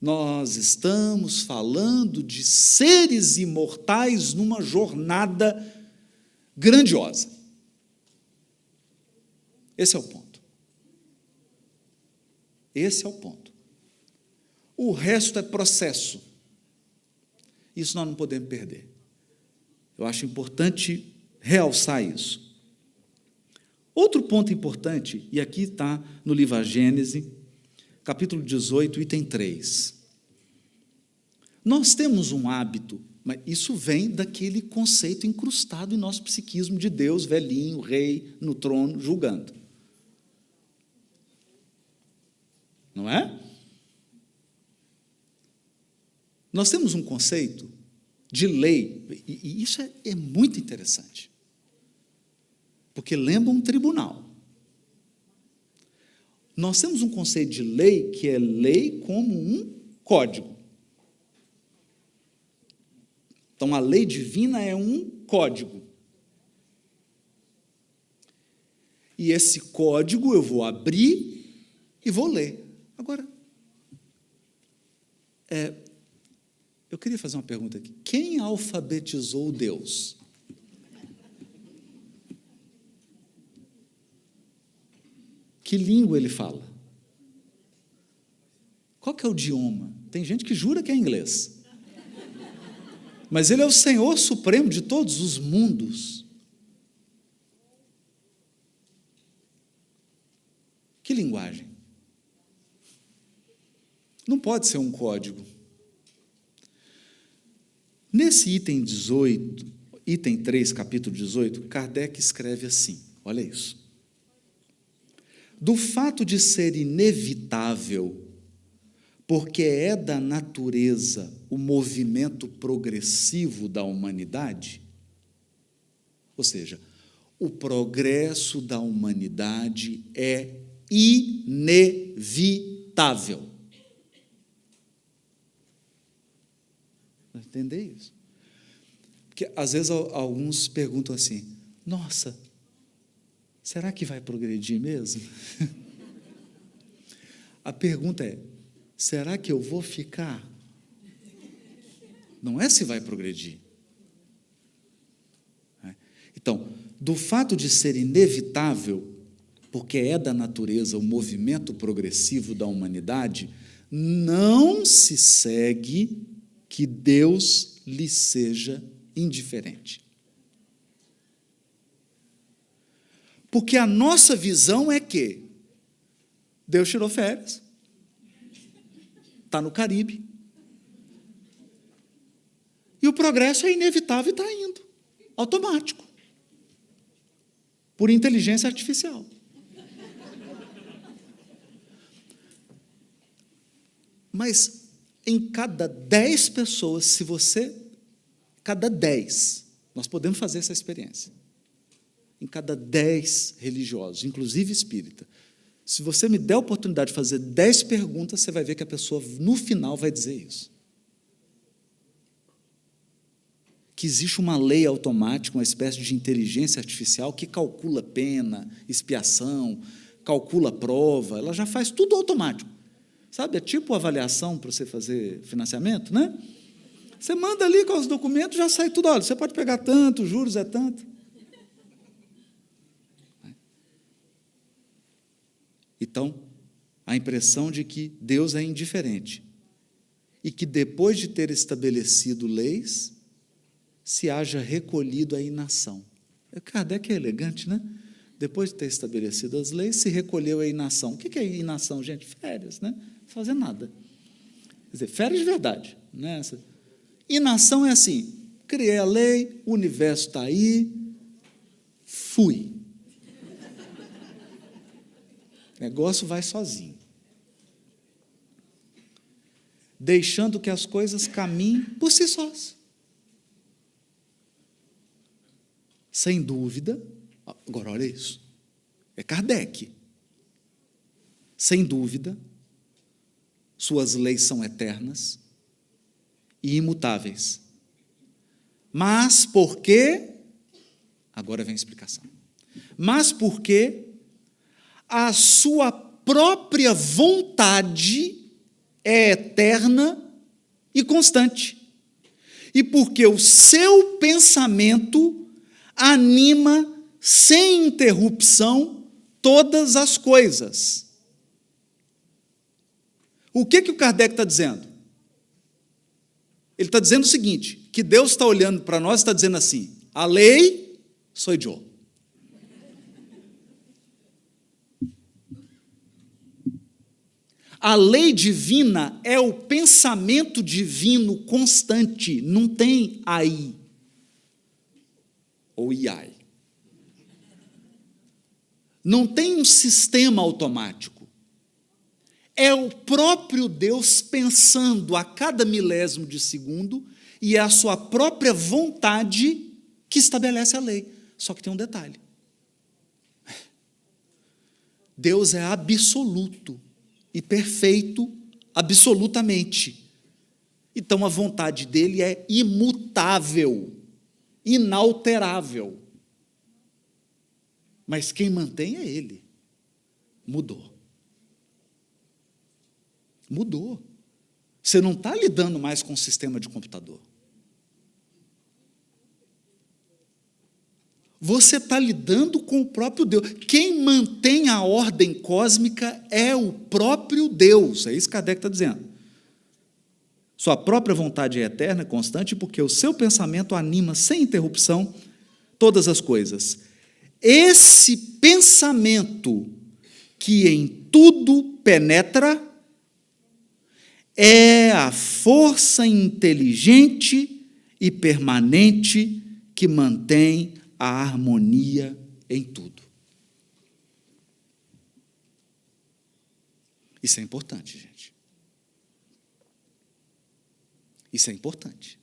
Nós estamos falando de seres imortais numa jornada grandiosa. Esse é o ponto. Esse é o ponto. O resto é processo. Isso nós não podemos perder. Eu acho importante realçar isso. Outro ponto importante, e aqui está no livro A Gênese, capítulo 18, item 3. Nós temos um hábito, mas isso vem daquele conceito incrustado em nosso psiquismo de Deus, velhinho, rei, no trono, julgando. Não é? Nós temos um conceito de lei, e isso é muito interessante, porque lembra um tribunal. Nós temos um conceito de lei que é lei como um código. Então, a lei divina é um código. E esse código eu vou abrir e vou ler. Agora, eu queria fazer uma pergunta aqui. Quem alfabetizou Deus? Que língua ele fala? Qual que é o idioma? Tem gente que jura que é inglês. Mas ele é o Senhor Supremo de todos os mundos. Que linguagem? Não pode ser um código. Nesse item 18, item 3, capítulo 18, Kardec escreve assim, olha isso. Do fato de ser inevitável, porque é da natureza o movimento progressivo da humanidade, ou seja, o progresso da humanidade é inevitável. Vai entender isso? Porque, às vezes, alguns perguntam assim, nossa, será que vai progredir mesmo? A pergunta é, será que eu vou ficar? Não é se vai progredir. Então, do fato de ser inevitável, porque é da natureza o movimento progressivo da humanidade, não se segue que Deus lhe seja indiferente. Porque a nossa visão é que Deus tirou férias, está no Caribe, e o progresso é inevitável e está indo, automático, por inteligência artificial. Mas em cada 10 pessoas, cada 10, nós podemos fazer essa experiência, em cada 10 religiosos, inclusive espírita, se você me der a oportunidade de fazer 10 perguntas, você vai ver que a pessoa, no final, vai dizer isso. Que existe uma lei automática, uma espécie de inteligência artificial que calcula pena, expiação, calcula prova, ela já faz tudo automático. Sabe, é tipo avaliação para você fazer financiamento, né? Você manda ali com os documentos, já sai tudo, olha, você pode pegar tanto, os juros é tanto. Então, a impressão de que Deus é indiferente e que, depois de ter estabelecido leis, se haja recolhido a inação. Kardec é elegante, né? Depois de ter estabelecido as leis, se recolheu a inação. O que é inação, gente? Férias, né? Não fazer nada. Quer dizer, férias de verdade. Né? Inação é assim, criei a lei, o universo está aí, fui. O negócio vai sozinho. Deixando que as coisas caminhem por si sós. Sem dúvida, agora olha isso, é Kardec. Sem dúvida, suas leis são eternas e imutáveis. Mas porque, agora vem a explicação, mas porque a sua própria vontade é eterna e constante. E porque o seu pensamento anima sem interrupção todas as coisas. O que o Kardec está dizendo? Ele está dizendo o seguinte, que Deus está olhando para nós e está dizendo assim, a lei sou eu. A lei divina é o pensamento divino constante, não tem aí ou iai. Não tem um sistema automático. É o próprio Deus pensando a cada milésimo de segundo e é a sua própria vontade que estabelece a lei. Só que tem um detalhe. Deus é absoluto e perfeito absolutamente. Então a vontade dele é imutável, inalterável. Mas quem mantém é ele. Mudou. Mudou. Você não está lidando mais com o sistema de computador. Você está lidando com o próprio Deus. Quem mantém a ordem cósmica é o próprio Deus. É isso que Kardec está dizendo. Sua própria vontade é eterna, constante, porque o seu pensamento anima sem interrupção todas as coisas. Esse pensamento que em tudo penetra é a força inteligente e permanente que mantém a harmonia em tudo. Isso é importante, gente. Isso é importante.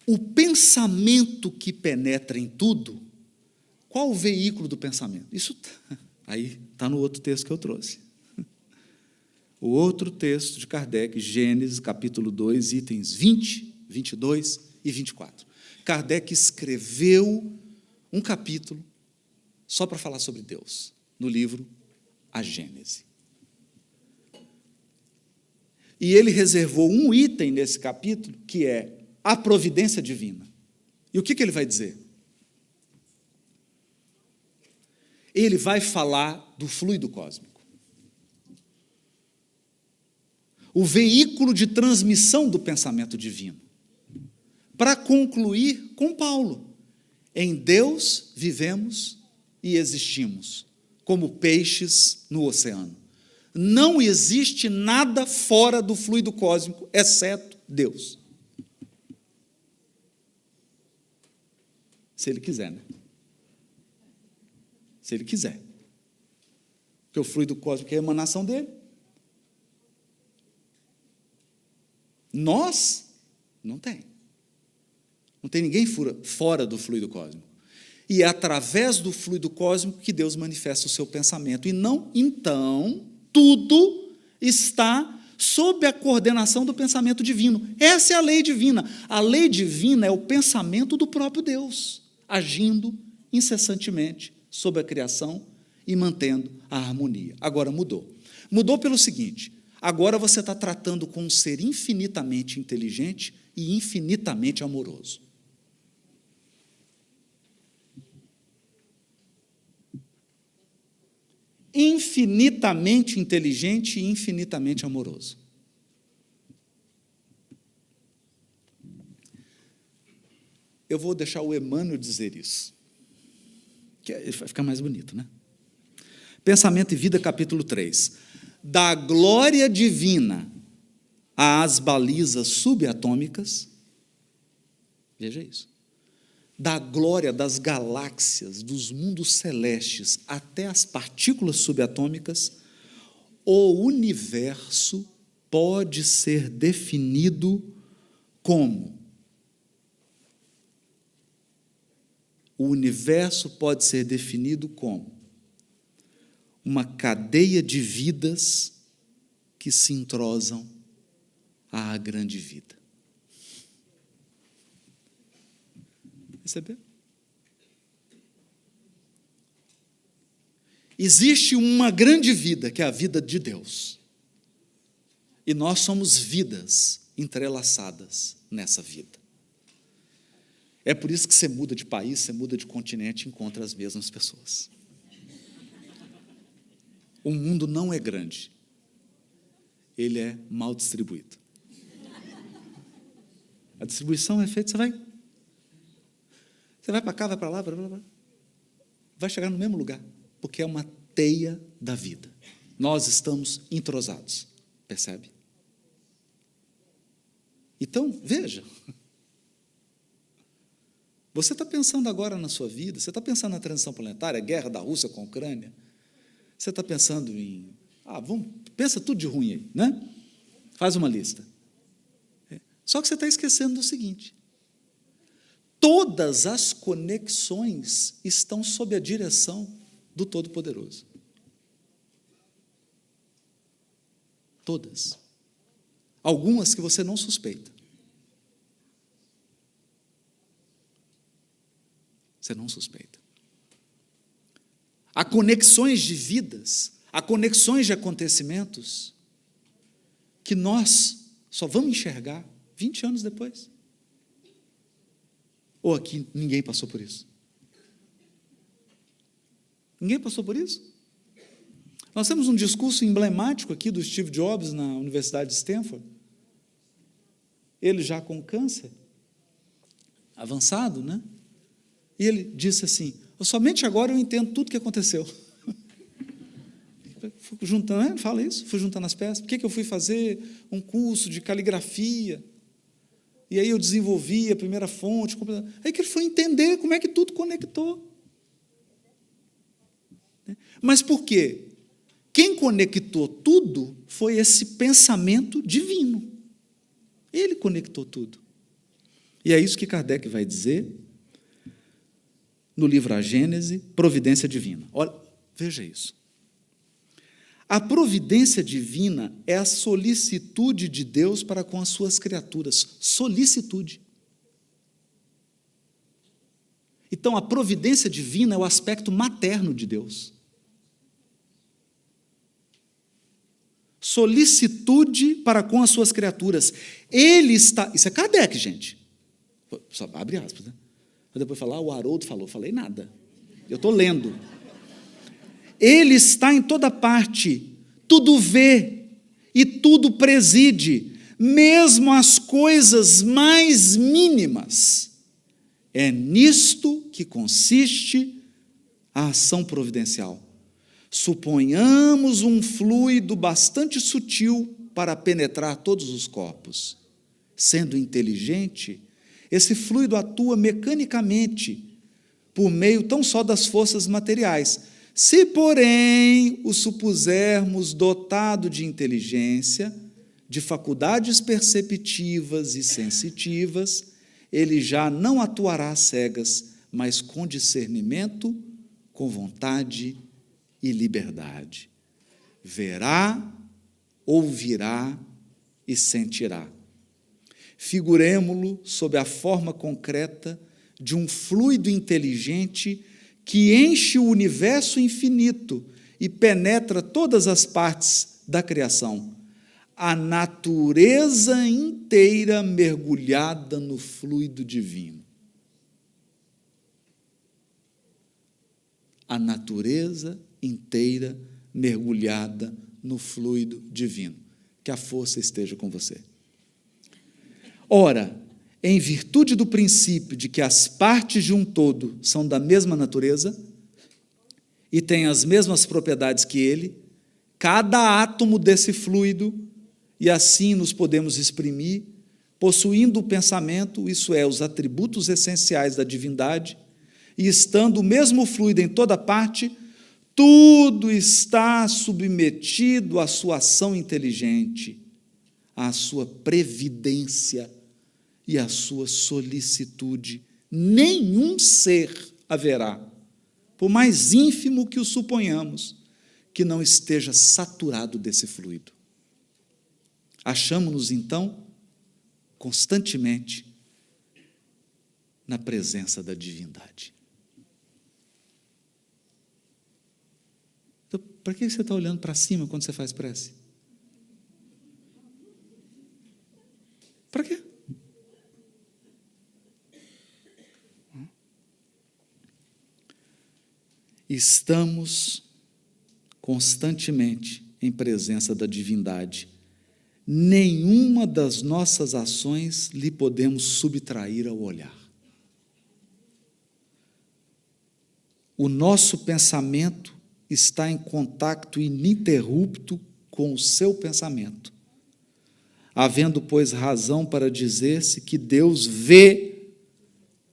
O pensamento que penetra em tudo, qual o veículo do pensamento? Isso aí está no outro texto que eu trouxe. O outro texto de Kardec, Gênesis, capítulo 2, itens 20, 22 e 24. Kardec escreveu um capítulo só para falar sobre Deus, no livro A Gênese. E ele reservou um item nesse capítulo, que é a providência divina. E o que ele vai dizer? Ele vai falar do fluido cósmico. O veículo de transmissão do pensamento divino. Para concluir com Paulo, em Deus vivemos e existimos, como peixes no oceano. Não existe nada fora do fluido cósmico, exceto Deus. Se ele quiser, né? Se ele quiser. Porque o fluido cósmico é a emanação dele. Nós, não tem. Não tem ninguém fora do fluido cósmico. E é através do fluido cósmico que Deus manifesta o seu pensamento. E não, então, tudo está sob a coordenação do pensamento divino. Essa é a lei divina. A lei divina é o pensamento do próprio Deus, agindo incessantemente sobre a criação e mantendo a harmonia. Agora mudou. Mudou pelo seguinte: agora você está tratando com um ser infinitamente inteligente e infinitamente amoroso. Infinitamente inteligente e infinitamente amoroso. Eu vou deixar o Emmanuel dizer isso, que vai ficar mais bonito, né? Pensamento e Vida, capítulo 3. Da glória divina às balizas subatômicas, veja isso, da glória das galáxias, dos mundos celestes, até as partículas subatômicas, o universo pode ser definido como? O universo pode ser definido como uma cadeia de vidas que se entrosam à grande vida. Percebeu? Existe uma grande vida, que é a vida de Deus. E nós somos vidas entrelaçadas nessa vida. É por isso que você muda de país, você muda de continente e encontra as mesmas pessoas. O mundo não é grande. Ele é mal distribuído. A distribuição é feita, você vai para cá, vai para lá, vai chegar no mesmo lugar, porque é uma teia da vida. Nós estamos entrosados, percebe? Então, veja, você está pensando agora na sua vida, você está pensando na transição planetária, a guerra da Rússia com a Ucrânia, você está pensando em, pensa tudo de ruim aí, né? Faz uma lista. Só que você está esquecendo do seguinte: todas as conexões estão sob a direção do Todo-Poderoso. Todas. Algumas que você não suspeita. Você não suspeita. Há conexões de vidas, há conexões de acontecimentos que nós só vamos enxergar 20 anos depois. Ou aqui ninguém passou por isso? Ninguém passou por isso? Nós temos um discurso emblemático aqui do Steve Jobs na Universidade de Stanford. Ele já com câncer avançado, né? E ele disse assim: somente agora eu entendo tudo o que aconteceu. Fui juntando, fala isso, fui juntando as peças. Por que eu fui fazer um curso de caligrafia? E aí eu desenvolvi a primeira fonte. Aí que ele foi entender como é que tudo conectou. Mas por quê? Quem conectou tudo foi esse pensamento divino. Ele conectou tudo. E é isso que Kardec vai dizer no livro A Gênese, Providência Divina. Olha, veja isso. A providência divina é a solicitude de Deus para com as suas criaturas. Solicitude. Então, a providência divina é o aspecto materno de Deus. Solicitude para com as suas criaturas. Ele está... Isso é Kardec, gente. Só abre aspas, né? Depois falar, o Haroldo falou. Falei nada. Eu estou lendo. Ele está em toda parte, tudo vê e tudo preside, mesmo as coisas mais mínimas. É nisto que consiste a ação providencial. Suponhamos um fluido bastante sutil para penetrar todos os corpos. Sendo inteligente, esse fluido atua mecanicamente, por meio tão só das forças materiais. Se, porém, o supusermos dotado de inteligência, de faculdades perceptivas e sensitivas, ele já não atuará às cegas, mas com discernimento, com vontade e liberdade. Verá, ouvirá e sentirá. Figuremo-lo sob a forma concreta de um fluido inteligente que enche o universo infinito e penetra todas as partes da criação. A natureza inteira mergulhada no fluido divino. A natureza inteira mergulhada no fluido divino. Que a força esteja com você. Ora, em virtude do princípio de que as partes de um todo são da mesma natureza e têm as mesmas propriedades que ele, cada átomo desse fluido, e assim nos podemos exprimir, possuindo o pensamento, isso é, os atributos essenciais da divindade, e estando o mesmo fluido em toda parte, tudo está submetido à sua ação inteligente, à sua previdência e à sua solicitude. Nenhum ser haverá, por mais ínfimo que o suponhamos, que não esteja saturado desse fluido. Achamos-nos, então, constantemente na presença da divindade. Então, para que você está olhando para cima quando você faz prece? Para quê? Estamos constantemente em presença da divindade. Nenhuma das nossas ações lhe podemos subtrair ao olhar. O nosso pensamento está em contato ininterrupto com o seu pensamento, havendo, pois, razão para dizer-se que Deus vê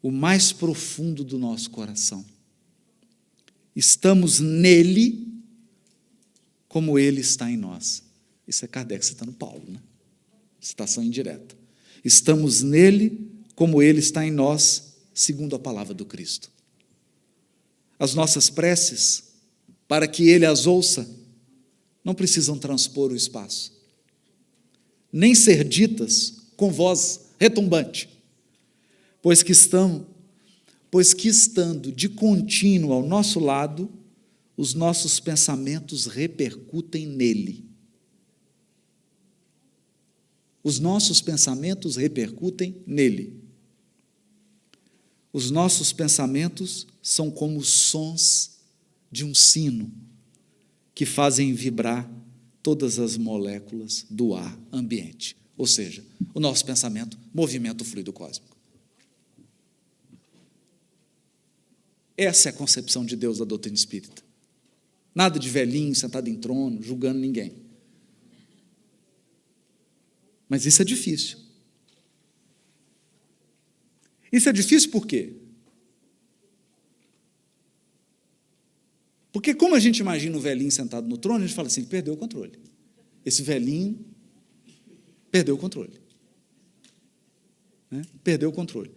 o mais profundo do nosso coração. Estamos nele como ele está em nós. Isso é Kardec citando Paulo, né? Citação indireta. Estamos nele como ele está em nós, segundo a palavra do Cristo. As nossas preces, para que ele as ouça, não precisam transpor o espaço, nem ser ditas com voz retumbante, pois que estando de contínuo ao nosso lado, os nossos pensamentos repercutem nele. Os nossos pensamentos repercutem nele. Os nossos pensamentos são como sons de um sino que fazem vibrar todas as moléculas do ar ambiente. Ou seja, o nosso pensamento movimenta o fluido cósmico. Essa é a concepção de Deus da doutrina espírita. Nada de velhinho sentado em trono, julgando ninguém. Mas isso é difícil. Isso é difícil por quê? Porque como a gente imagina o velhinho sentado no trono, a gente fala assim, perdeu o controle. Esse velhinho perdeu o controle. Né? Perdeu o controle.